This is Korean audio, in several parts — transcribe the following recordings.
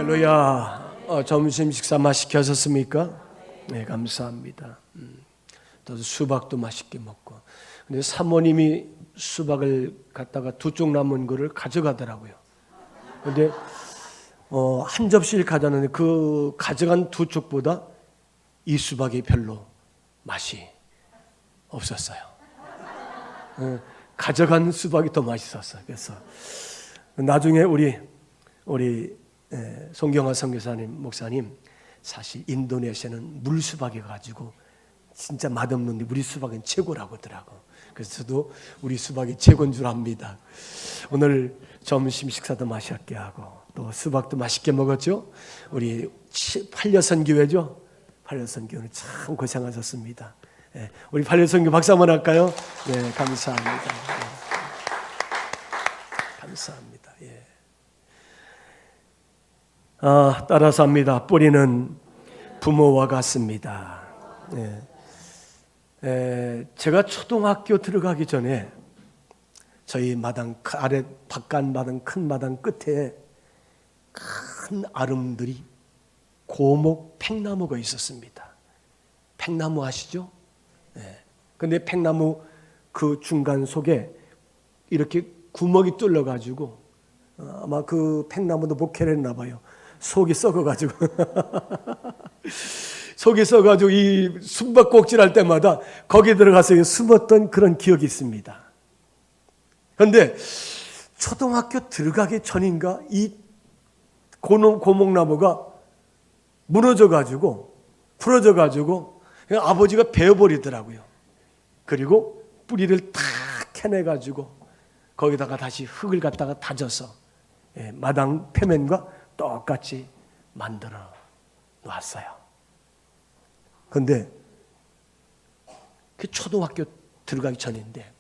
할렐루야. 점심 식사 맛있게 하셨습니까? 네, 감사합니다. 저도 수박도 맛있게 먹고. 근데 사모님이 수박을 갖다가 두 쪽 남은 거를 가져가더라고요. 근데 한 접시를 가져왔는데 그 가져간 두 쪽보다 이 수박이 별로 맛이 없었어요. 가져간 수박이 더 맛있었어요. 그래서 나중에 우리 송경화 선교사님 목사님, 사실 인도네시아는 물수박이 가지고 진짜 맛없는데 우리 수박은 최고라고 하더라고. 그래서 저도 우리 수박이 최고인 줄 압니다. 오늘 점심 식사도 맛있게 하고 또 수박도 맛있게 먹었죠. 우리 팔려선 교회죠. 팔려선 교회는 참 고생하셨습니다. 우리 팔려선 교회 박수 한번 할까요? 네, 감사합니다. 감사합니다. 예. 따라서 합니다. 뿌리는 부모와 같습니다. 제가 초등학교 들어가기 전에 저희 마당 아래 바깥 마당 큰 마당 끝에 큰 아름드리 고목 팽나무가 있었습니다. 팽나무 아시죠? 근데 팽나무 그 중간 속에 이렇게 구멍이 뚫려가지고 아마 그 팽나무도 목회를 했나 봐요. 속이 썩어가지고 속이 썩어가지고 이 숨바꼭질 할 때마다 거기 들어가서 숨었던 그런 기억이 있습니다. 그런데 초등학교 들어가기 전인가 이 고목나무가 무너져가지고 부러져가지고 아버지가 베어버리더라고요. 그리고 뿌리를 탁 캐내가지고 거기다가 다시 흙을 갖다가 다져서 마당 표면과 똑같이 만들어 놨어요. 그런데 그 초등학교 들어가기 전인데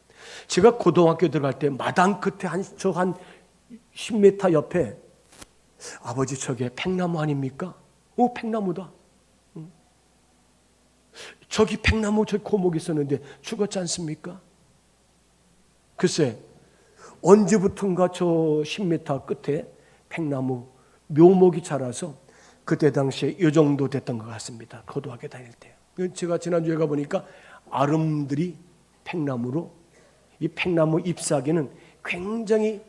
제가 고등학교 들어갈 때 마당 끝에 한 10m 옆에 아버지 저게 팽나무 아닙니까? 팽나무다. 저기 팽나무 저기 고목이 있었는데 죽었지 않습니까? 글쎄 언제부턴가 저 10m 끝에 팽나무 묘목이 자라서 그때 당시에 이 정도 됐던 것 같습니다. 고등학교 다닐 때. 제가 지난주에 가보니까 아름드리 팽나무로 이 팽나무 잎사귀는 굉장히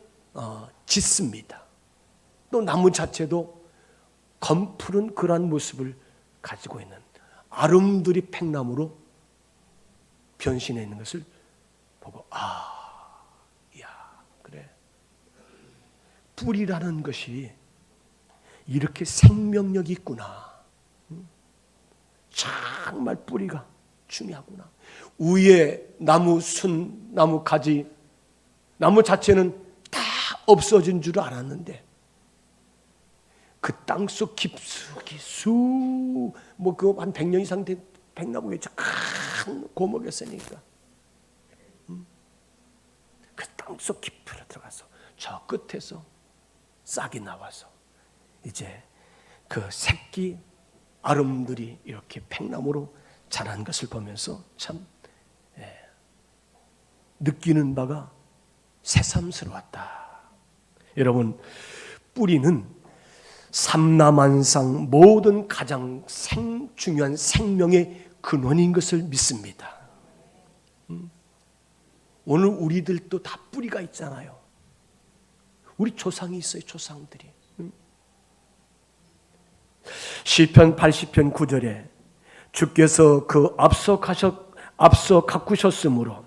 짙습니다. 또 나무 자체도 검푸른 그러한 모습을 가지고 있는 아름드리 팽나무로 변신해 있는 것을 보고 그래. 뿌리라는 것이 이렇게 생명력이 있구나. 정말 뿌리가 중요하구나. 위에 나무 순, 나무 가지, 나무 자체는 다 없어진 줄 알았는데 그 땅속 깊숙이 한 100년 이상 된 백나무겠죠. 큰 고목이었으니까 그 땅속 깊이로 들어가서 저 끝에서 싹이 나와서 이제 그 새끼 아름들이 이렇게 팽나무로 자란 것을 보면서 참 느끼는 바가 새삼스러웠다. 여러분, 뿌리는 삼라만상 모든 가장 중요한 생명의 근원인 것을 믿습니다. 오늘 우리들도 다 뿌리가 있잖아요. 우리 조상이 있어요. 조상들이. 시편 80편 9절에 주께서 그 앞서 가꾸셨으므로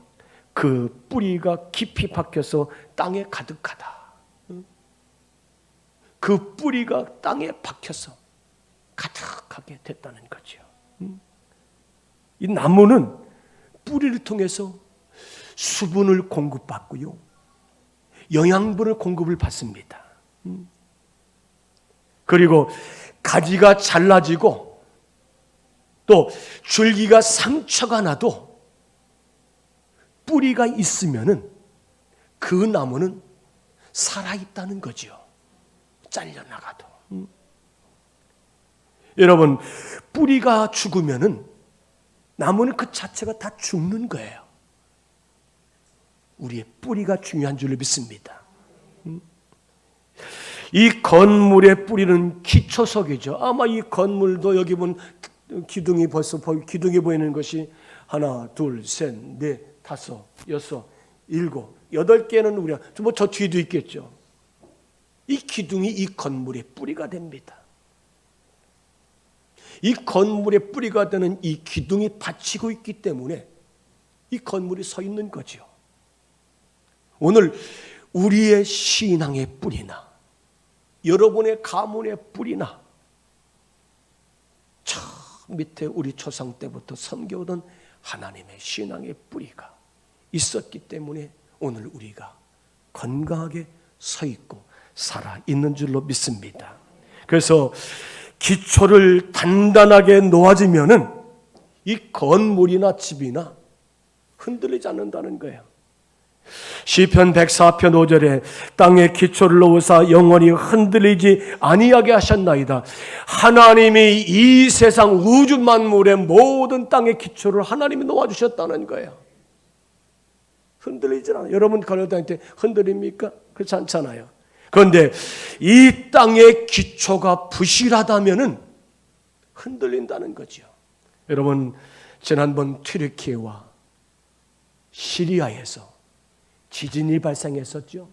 그 뿌리가 깊이 박혀서 땅에 가득하다. 그 뿌리가 땅에 박혀서 가득하게 됐다는 거죠. 이 나무는 뿌리를 통해서 수분을 공급받고요, 영양분을 공급을 받습니다. 그리고 가지가 잘라지고 또 줄기가 상처가 나도 뿌리가 있으면은 그 나무는 살아있다는 거죠. 잘려나가도. 여러분, 뿌리가 죽으면은 나무는 그 자체가 다 죽는 거예요. 우리의 뿌리가 중요한 줄로 믿습니다. 이 건물의 뿌리는 기초석이죠. 아마 이 건물도 여기 보면 기둥이 벌써 기둥이 보이는 것이 하나, 둘, 셋, 넷, 다섯, 여섯, 일곱, 8개는 우리가 뭐 저 뒤도 있겠죠. 이 기둥이 이 건물의 뿌리가 됩니다. 이 건물의 뿌리가 되는 이 기둥이 받치고 있기 때문에 이 건물이 서 있는 거죠. 오늘 우리의 신앙의 뿌리나 여러분의 가문의 뿌리나 저 밑에 우리 조상 때부터 섬겨오던 하나님의 신앙의 뿌리가 있었기 때문에 오늘 우리가 건강하게 서 있고 살아 있는 줄로 믿습니다. 그래서 기초를 단단하게 놓아지면은 이 건물이나 집이나 흔들리지 않는다는 거예요. 시편 104편 5절에 땅에 기초를 놓으사 영원히 흔들리지 아니하게 하셨나이다. 하나님이 이 세상 우주 만물의 모든 땅의 기초를 하나님이 놓아주셨다는 거예요. 흔들리지 않아요. 여러분 걸어다닐 때 흔들립니까? 그렇지 않잖아요. 그런데 이 땅의 기초가 부실하다면은 흔들린다는 거죠. 여러분 지난번 튀르키예와 시리아에서 지진이 발생했었죠.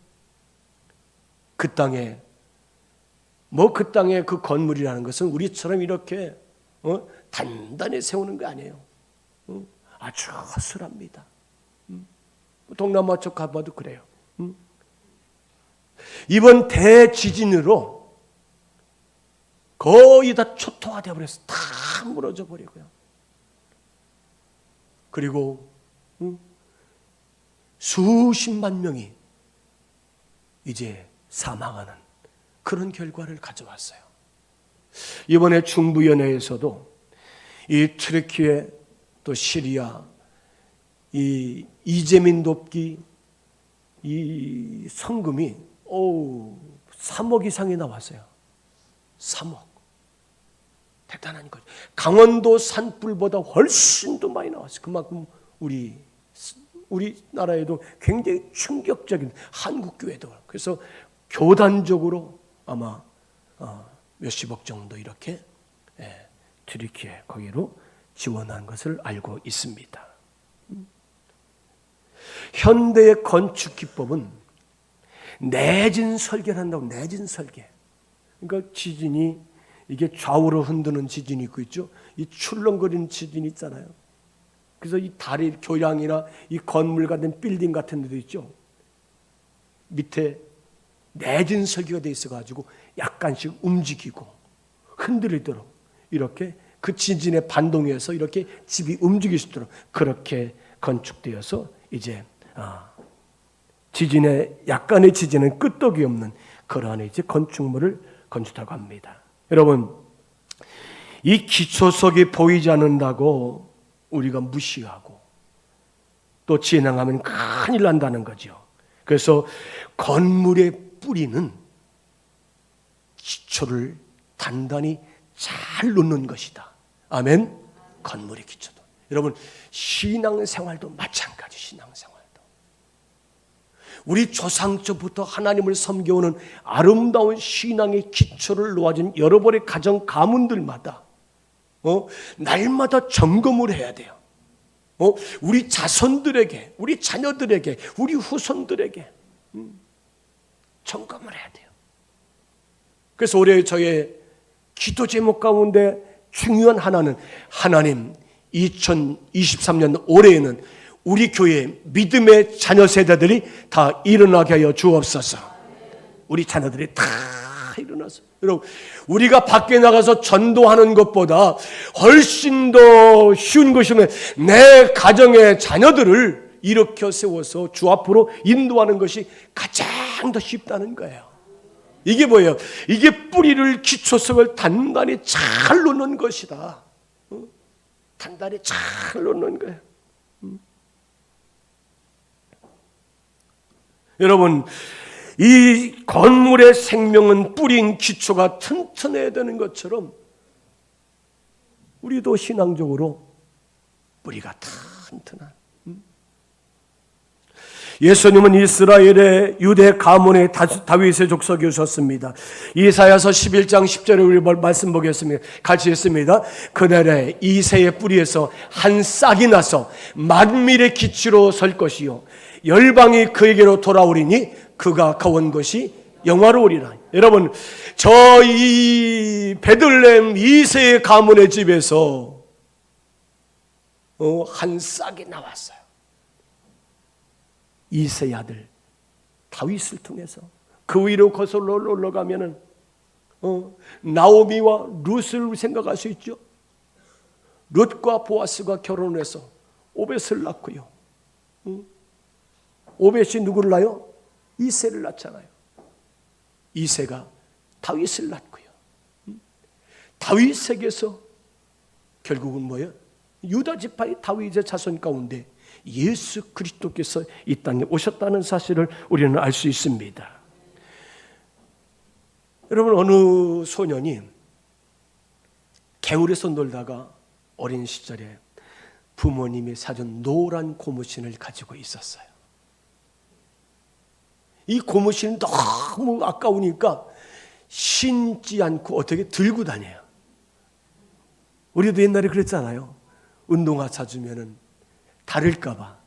그 땅에 그 땅의 그 건물이라는 것은 우리처럼 이렇게 단단히 세우는 거 아니에요. 아주 허술합니다. 동남아 쪽 가봐도 그래요. 이번 대지진으로 거의 다 초토화되어 버렸어. 다 무너져 버리고요. 그리고 수십만 명이 이제 사망하는 그런 결과를 가져왔어요. 이번에 중부연회에서도 이 튀르키예 또 시리아 이 이재민 돕기 이 성금이 3억 이상이 나왔어요. 3억. 대단한 거죠. 강원도 산불보다 훨씬 더 많이 나왔어요. 그만큼 우리나라에도 굉장히 충격적인 한국교회도. 그래서 교단적으로 아마 몇십억 정도 이렇게 튀르키예 거기로 지원한 것을 알고 있습니다. 현대의 건축 기법은 내진 설계를 한다고. 내진 설계. 그러니까 지진이 이게 좌우로 흔드는 지진이 있죠. 이 출렁거리는 지진이 있잖아요. 그래서 이 다리 교량이나 이 건물 같은 빌딩 같은 데도 있죠. 밑에 내진 설계가 돼 있어가지고 약간씩 움직이고 흔들리도록 이렇게 그 지진의 반동에서 이렇게 집이 움직일 수 있도록 그렇게 건축되어서 이제 약간의 지진은 끄떡이 없는 그러한 이제 건축물을 건축하고 합니다. 여러분, 이 기초석이 보이지 않는다고 우리가 무시하고 또 진행하면 큰일 난다는 거죠. 그래서 건물의 뿌리는 기초를 단단히 잘 놓는 것이다. 아멘. 건물의 기초도. 여러분, 신앙생활도 마찬가지. 신앙생활도 우리 조상적부터 하나님을 섬겨오는 아름다운 신앙의 기초를 놓아진 여러분의 가정 가문들마다 날마다 점검을 해야 돼요. 우리 자손들에게, 우리 자녀들에게, 우리 후손들에게 점검을 해야 돼요. 그래서 올해 저의 기도 제목 가운데 중요한 하나는 하나님 2023년 올해에는 우리 교회 믿음의 자녀 세대들이 다 일어나게 하여 주옵소서. 우리 자녀들이 다 일어나서 여러분 우리가 밖에 나가서 전도하는 것보다 훨씬 더 쉬운 것이면 내 가정의 자녀들을 일으켜 세워서 주 앞으로 인도하는 것이 가장 더 쉽다는 거예요. 이게 뭐예요? 이게 뿌리를 기초석을 단단히 잘 놓는 것이다. 단단히 잘 놓는 거예요. 여러분, 이 건물의 생명은 뿌린 기초가 튼튼해야 되는 것처럼 우리도 신앙적으로 뿌리가 튼튼한 예수님은 이스라엘의 유대 가문의 다윗의 족속에 오셨습니다. 이사야서 11장 10절에 우리 말씀 보겠습니다. 같이 읽습니다. 그날에 이새의 뿌리에서 한 싹이 나서 만민의 기치로 설 것이요 열방이 그에게로 돌아오리니 그가 거원 것이 영화로우리라. 여러분, 저 이 베들레헴 이새의 가문의 집에서 한 싹이 나왔어요. 이새의 아들 다윗을 통해서 그 위로 거슬러 올라가면은 나오미와 룻을 생각할 수 있죠. 룻과 보아스가 결혼해서 오벳을 낳고요. 오벳이 누구를 낳아요? 이새를 낳잖아요. 이새가 다윗을 낳고요. 다윗에게서 결국은 뭐예요? 유다 지파의 다윗의 자손 가운데 예수 그리스도께서 이 땅에 오셨다는 사실을 우리는 알 수 있습니다. 여러분, 어느 소년이 개울에서 놀다가 어린 시절에 부모님이 사준 노란 고무신을 가지고 있었어요. 이 고무신은 너무 아까우니까 신지 않고 어떻게 들고 다녀요. 우리도 옛날에 그랬잖아요. 운동화 사주면은 다를까봐.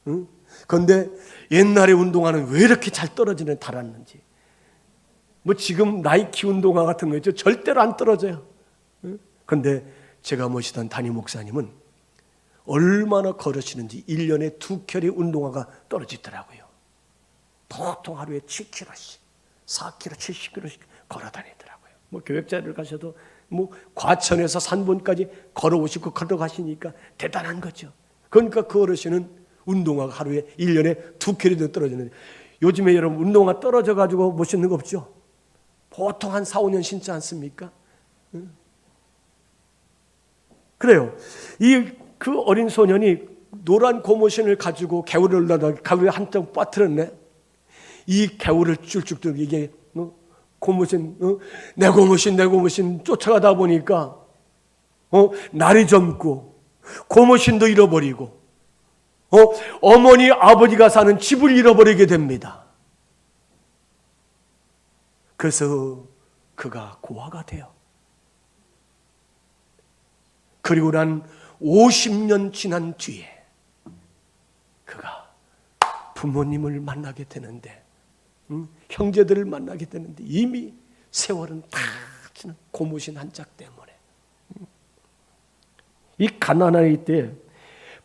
응? 그런데 옛날에 운동화는 왜 이렇게 잘 떨어지는 달았는지. 뭐 지금 나이키 운동화 같은 거 있죠. 절대로 안 떨어져요. 그런데 제가 모시던 담임 목사님은 얼마나 걸으시는지 1년에 2켤의 운동화가 떨어지더라고요. 보통 하루에 7km씩, 4km, 70km씩 걸어 다니더라고요. 뭐 교역자를 가셔도 뭐 과천에서 산본까지 걸어오시고 걸어가시니까 대단한 거죠. 그러니까 그 어르신은 운동화가 하루에 1년에 2켤이도 떨어지는데 요즘에 여러분 운동화 떨어져가지고 못 신는 거 없죠? 보통 한 4, 5년 신지 않습니까? 그래요. 그 어린 소년이 노란 고무신을 가지고 개울을 올라다가 개울에 한쪽 빠뜨렸네. 이 개울을 쭉쭉 이게 고무신, 내 고무신 쫓아가다 보니까 날이 젊고 고무신도 잃어버리고 어머니 아버지가 사는 집을 잃어버리게 됩니다. 그래서 그가 고아가 돼요. 그리고 난 50년 지난 뒤에 그가 부모님을 만나게 되는데 형제들을 만나게 되는데 이미 세월은 다 지난 고무신 한 짝 때문에 이 가난할 때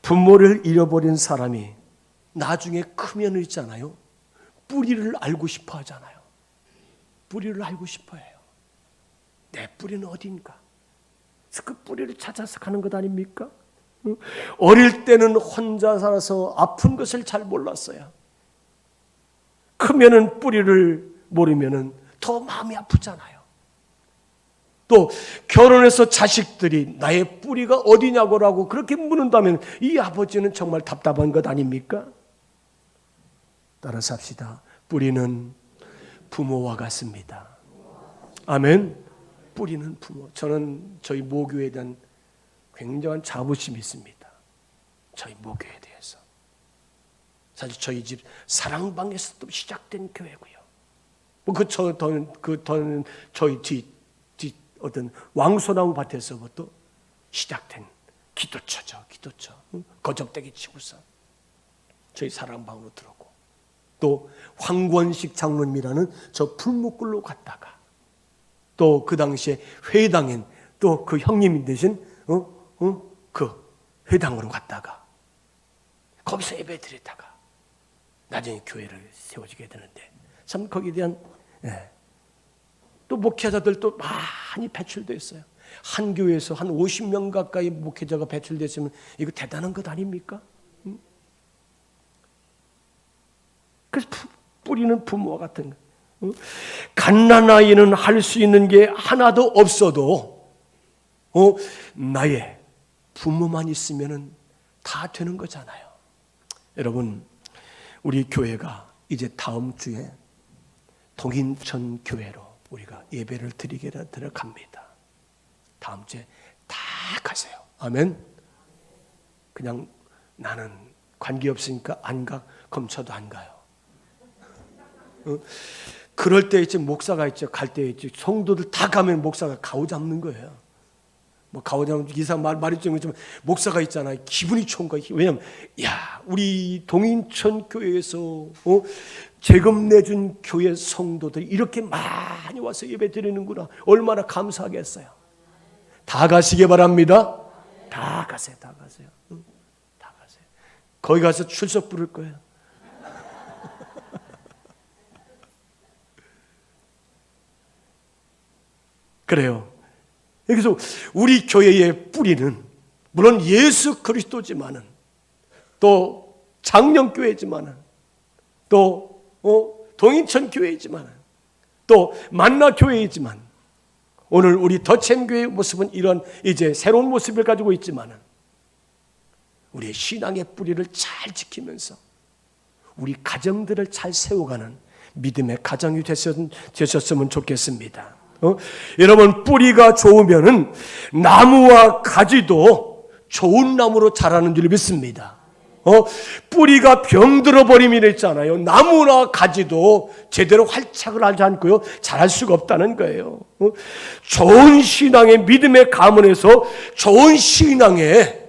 부모를 잃어버린 사람이 나중에 크면 있잖아요. 뿌리를 알고 싶어 하잖아요. 뿌리를 알고 싶어 해요. 내 뿌리는 어딘가? 그래서 그 뿌리를 찾아서 가는 것 아닙니까? 어릴 때는 혼자 살아서 아픈 것을 잘 몰랐어요. 크면은 뿌리를 모르면은 더 마음이 아프잖아요. 또 결혼해서 자식들이 나의 뿌리가 어디냐고라고 그렇게 묻는다면 이 아버지는 정말 답답한 것 아닙니까? 따라서 합시다. 뿌리는 부모와 같습니다. 아멘. 뿌리는 부모. 저는 저희 모교에 대한 굉장한 자부심이 있습니다. 저희 모교에 대해서. 사실 저희 집 사랑방에서도 시작된 교회고요. 저희 뒤 어떤 왕소나무 밭에서부터 시작된 기도처죠. 기도처. 거적대기 치고서 저희 사랑방으로 들어오고 또 황권식 장로님이라는 저 풀무굴로 갔다가 또 그 당시에 회당인 또 그 형님 되신 그 회당으로 갔다가 거기서 예배 드리다가 나중에 교회를 세워지게 되는데 참 거기에 대한 또 목회자들도 많이 배출되어 있어요. 한 교회에서 한 50명 가까이 목회자가 배출됐으면 이거 대단한 것 아닙니까? 그래서 뿌리는 부모와 같은 거. 갓난아이는 할 수 있는 게 하나도 없어도 나의 부모만 있으면 다 되는 거잖아요. 여러분, 우리 교회가 이제 다음 주에 동인천 교회로 우리가 예배를 드리게 들어갑니다. 다음 주에 다 가세요. 아멘. 그냥 나는 관계없으니까 안 가. 그럼 저도 안 가요. 그럴 때 있지 목사가 있죠. 갈 때 있지. 성도들 다 가면 목사가 가오잡는 거예요. 뭐 가오잡는 이상 말이 좀 목사가 있잖아요. 기분이 좋은 거예요. 왜냐면 야 우리 동인천 교회에서 재금 내준 교회 성도들이 이렇게 많이 와서 예배 드리는구나. 얼마나 감사하겠어요. 다 가시기 바랍니다. 다 가세요. 다 가세요. 다 가세요. 거기 가서 출석 부를 거예요. 그래요. 그래서 우리 교회의 뿌리는 물론 예수 그리스도지만은 또 장령교회지만은 또 동인천 교회이지만은 또 만나교회이지만 오늘 우리 더챔교회의 모습은 이런 이제 새로운 모습을 가지고 있지만은 우리의 신앙의 뿌리를 잘 지키면서 우리 가정들을 잘 세워가는 믿음의 가정이 되셨으면 좋겠습니다. 여러분 뿌리가 좋으면은 나무와 가지도 좋은 나무로 자라는 줄 믿습니다. 뿌리가 병들어 버리면 있잖아요. 나무나 가지도 제대로 활착을 하지 않고요 자랄 수가 없다는 거예요. 좋은 신앙의 믿음의 가문에서 좋은 신앙의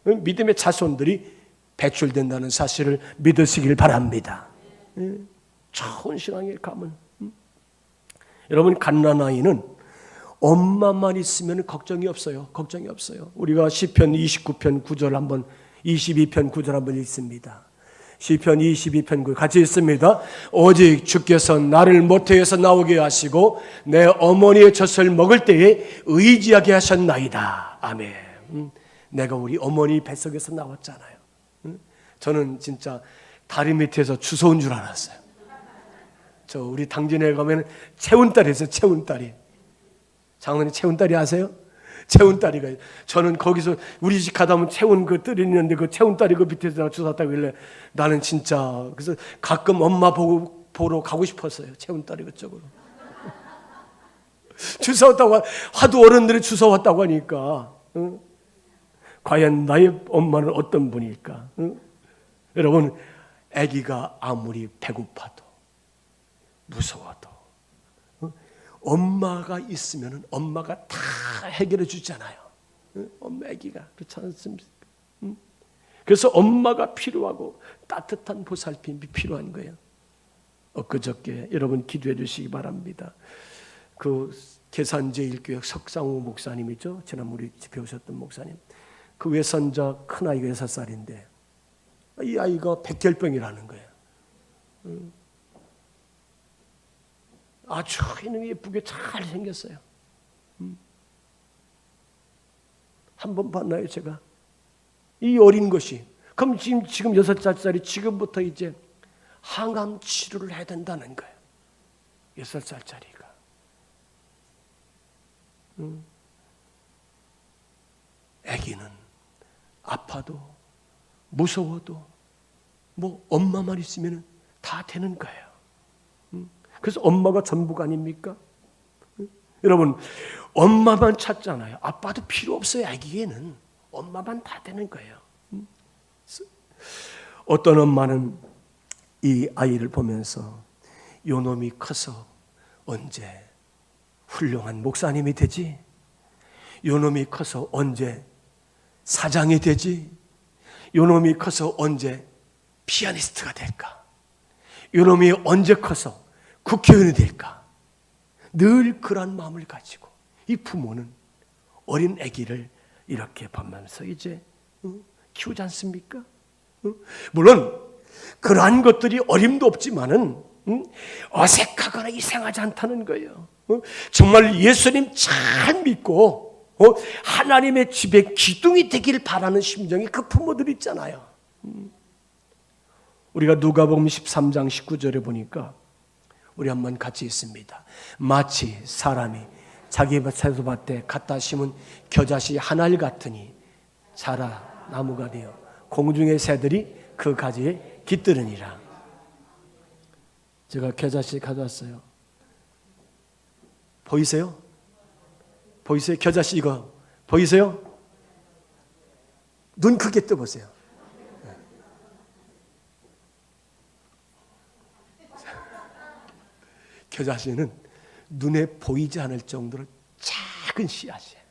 믿음의 자손들이 배출된다는 사실을 믿으시길 바랍니다. 좋은 신앙의 가문. 여러분 갓난아이는 엄마만 있으면 걱정이 없어요. 걱정이 없어요. 우리가 시편 29편 9절 한번 22편 9절 한번 읽습니다. 시편 22편 9절 같이 읽습니다. 오직 주께서 나를 모태에서 나오게 하시고 내 어머니의 젖을 먹을 때에 의지하게 하셨나이다. 아멘. 내가 우리 어머니 뱃속에서 나왔잖아요. 저는 진짜 다리 밑에서 주워온 줄 알았어요. 저 우리 당진에 가면 채운딸이 있어요. 채운딸이. 장로님 채운딸이 아세요? 채운딸이가. 저는 거기서 우리 집 가다 보면 채운 그 뜰이 있는데 그 채운딸이 그 밑에서 주웠다고 하길래 나는 진짜 그래서 가끔 엄마 보러 가고 싶었어요. 채운딸이 그쪽으로. 주워왔다고 하도 어른들이 주워왔다고 하니까 과연 나의 엄마는 어떤 분일까? 여러분 아기가 아무리 배고파도 무서워도 엄마가 있으면 엄마가 다 해결해 주잖아요. 엄마 아기가 그렇지 않습니까? 그래서 엄마가 필요하고 따뜻한 보살핌이 필요한 거예요. 엊그저께 여러분 기도해 주시기 바랍니다. 그 계산제일교회 석상우 목사님이죠. 지난번 우리 집에 오셨던 목사님. 그 외손자 큰아이가 6살인데 이 아이가 백혈병이라는 거예요. 아주 예쁘게 잘 생겼어요. 한 번 봤나요, 제가? 이 어린 것이. 그럼 지금 6살짜리 지금부터 이제 항암 치료를 해야 된다는 거예요. 6살짜리가. 아기는 아파도 무서워도 뭐 엄마만 있으면 다 되는 거예요. 그래서 엄마가 전부가 아닙니까? 여러분 엄마만 찾잖아요. 아빠도 필요 없어요. 아기에는 엄마만 다 되는 거예요. 어떤 엄마는 이 아이를 보면서 요 놈이 커서 언제 훌륭한 목사님이 되지? 요 놈이 커서 언제 사장이 되지? 요 놈이 커서 언제 피아니스트가 될까? 요 놈이 언제 커서 국회의원이 될까? 늘 그런 마음을 가지고 이 부모는 어린 아기를 이렇게 보면서 이제 키우지 않습니까? 물론 그러한 것들이 어림도 없지만은 어색하거나 이상하지 않다는 거예요. 정말 예수님 잘 믿고 하나님의 집에 기둥이 되길 바라는 심정이 그 부모들 있잖아요. 우리가 누가복음 13장 19절에 보니까 우리 한번 같이 있습니다. 마치 사람이 자기 채소밭에 갖다 심은 겨자씨 한 알 같으니 자라 나무가 되어 공중의 새들이 그 가지에 깃들으니라. 제가 겨자씨 가져왔어요. 보이세요? 보이세요? 겨자씨 이거 보이세요? 눈 크게 떠보세요. 그 자신은 눈에 보이지 않을 정도로 작은 씨앗이에요.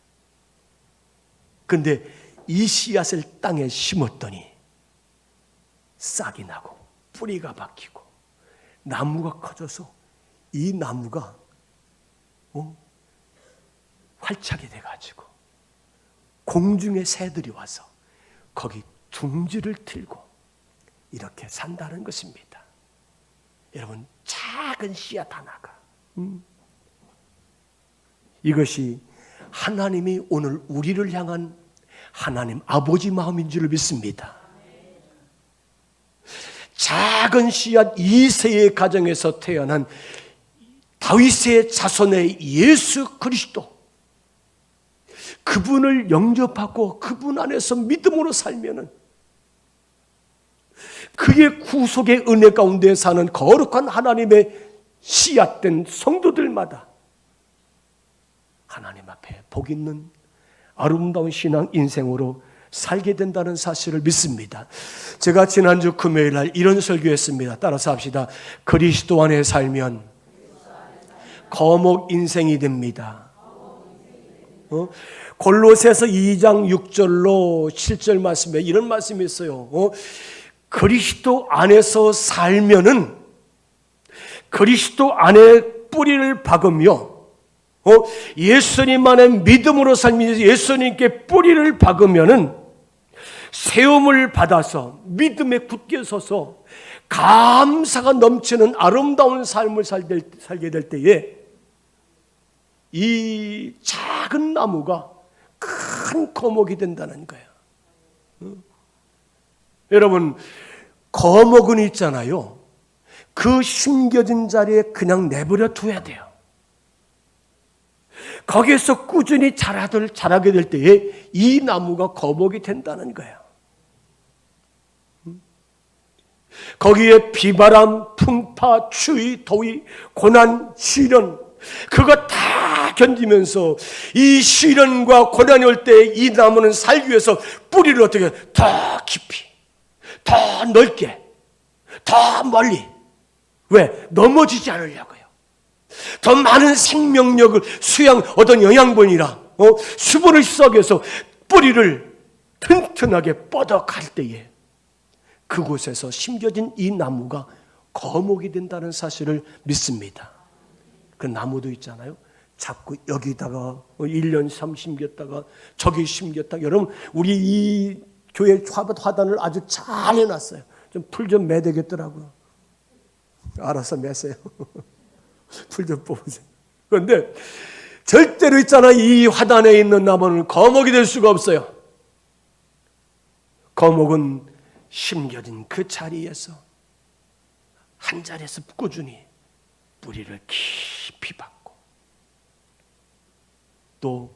그런데 이 씨앗을 땅에 심었더니 싹이 나고 뿌리가 박히고 나무가 커져서 이 나무가 활착이 돼가지고 공중의 새들이 와서 거기 둥지를 틀고 이렇게 산다는 것입니다. 여러분, 작은 씨앗 하나가 이것이 하나님이 오늘 우리를 향한 하나님 아버지 마음인 줄 믿습니다. 작은 씨앗 이새의 가정에서 태어난 다윗의 자손의 예수 그리스도, 그분을 영접하고 그분 안에서 믿음으로 살면은 그의 구속의 은혜 가운데 사는 거룩한 하나님의 씨앗된 성도들마다 하나님 앞에 복 있는 아름다운 신앙 인생으로 살게 된다는 사실을 믿습니다. 제가 지난주 금요일 날 이런 설교했습니다. 따라서 합시다. 그리스도 안에 살면 거목 인생이 됩니다. 골로새서 2장 6절로 7절 말씀에 이런 말씀이 있어요. 그리스도 안에서 살면은 그리스도 안에 뿌리를 박으며 예수님 안에 믿음으로 살면서 예수님께 뿌리를 박으면은 세움을 받아서 믿음에 굳게 서서 감사가 넘치는 아름다운 삶을 살게 될 때에 이 작은 나무가 큰 거목이 된다는 거예요. 여러분, 거목은 있잖아요. 그 심겨진 자리에 그냥 내버려 둬야 돼요. 거기에서 꾸준히 자라게 될 때에 이 나무가 거목이 된다는 거예요. 거기에 비바람, 풍파, 추위, 더위, 고난, 시련, 그거 다 견디면서 이 시련과 고난이 올 때 이 나무는 살기 위해서 뿌리를 어떻게 더 깊이, 더 넓게, 더 멀리. 왜? 넘어지지 않으려고요. 더 많은 생명력을 어떤 영양분이라 수분을 썩여서 뿌리를 튼튼하게 뻗어갈 때에 그곳에서 심겨진 이 나무가 거목이 된다는 사실을 믿습니다. 그 나무도 있잖아요. 자꾸 여기다가 1년 3 심겼다가 저기 심겼다가. 여러분, 우리 이 교회 화단을 아주 잘 해놨어요. 좀 풀 좀 매야 되겠더라고요. 알아서 매세요. 풀 좀 뽑으세요. 그런데 절대로 있잖아, 이 화단에 있는 나무는 거목이 될 수가 없어요. 거목은 심겨진 그 자리에서 한 자리에서 꾸준히 뿌리를 깊이 박고 또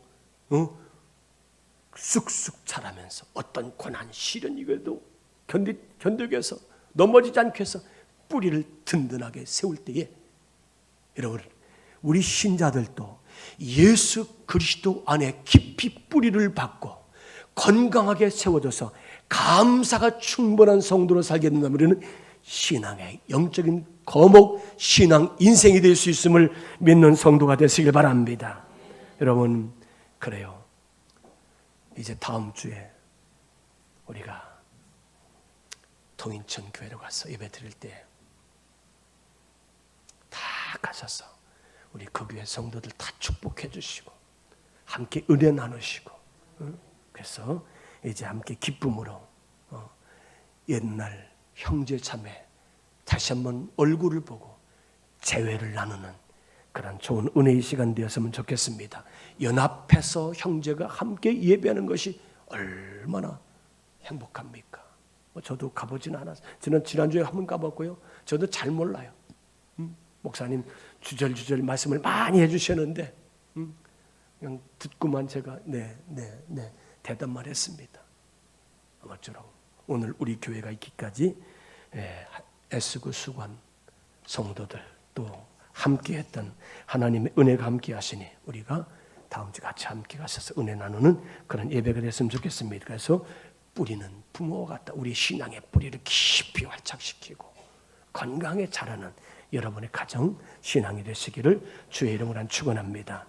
쑥쑥 자라면서 어떤 고난 시련이라도 견디기 위해서 넘어지지 않기 위해서 뿌리를 든든하게 세울 때에 여러분, 우리 신자들도 예수 그리스도 안에 깊이 뿌리를 박고 건강하게 세워져서 감사가 충분한 성도로 살게 된다면 우리는 신앙의 영적인 거목, 신앙 인생이 될 수 있음을 믿는 성도가 되시길 바랍니다. 여러분, 그래요. 이제 다음 주에 우리가 동인천 교회로 가서 예배 드릴 때 다 가셔서 우리 그 교회 성도들 다 축복해 주시고 함께 은혜 나누시고, 그래서 이제 함께 기쁨으로 옛날 형제 자매 다시 한번 얼굴을 보고 재회를 나누는 그런 좋은 은혜의 시간 되었으면 좋겠습니다. 연합해서 형제가 함께 예배하는 것이 얼마나 행복합니까? 저도 가보진 않았어요. 저는 지난주에 한번 가봤고요. 저도 잘 몰라요. 목사님 주절주절 말씀을 많이 해주셨는데 그냥 듣고만 제가 네 대답만 했습니다. 아무쪼록 오늘 우리 교회가 있기까지 애쓰고 수고한 성도들 또 함께했던 하나님의 은혜가 함께하시니 우리가 다음 주 같이 함께 가셔서 은혜 나누는 그런 예배가 됐으면 좋겠습니다. 그래서 뿌리는 부모와 같다. 우리 신앙의 뿌리를 깊이 활착시키고 건강하게 자라는 여러분의 가정 신앙이 되시기를 주의 이름으로 축원합니다.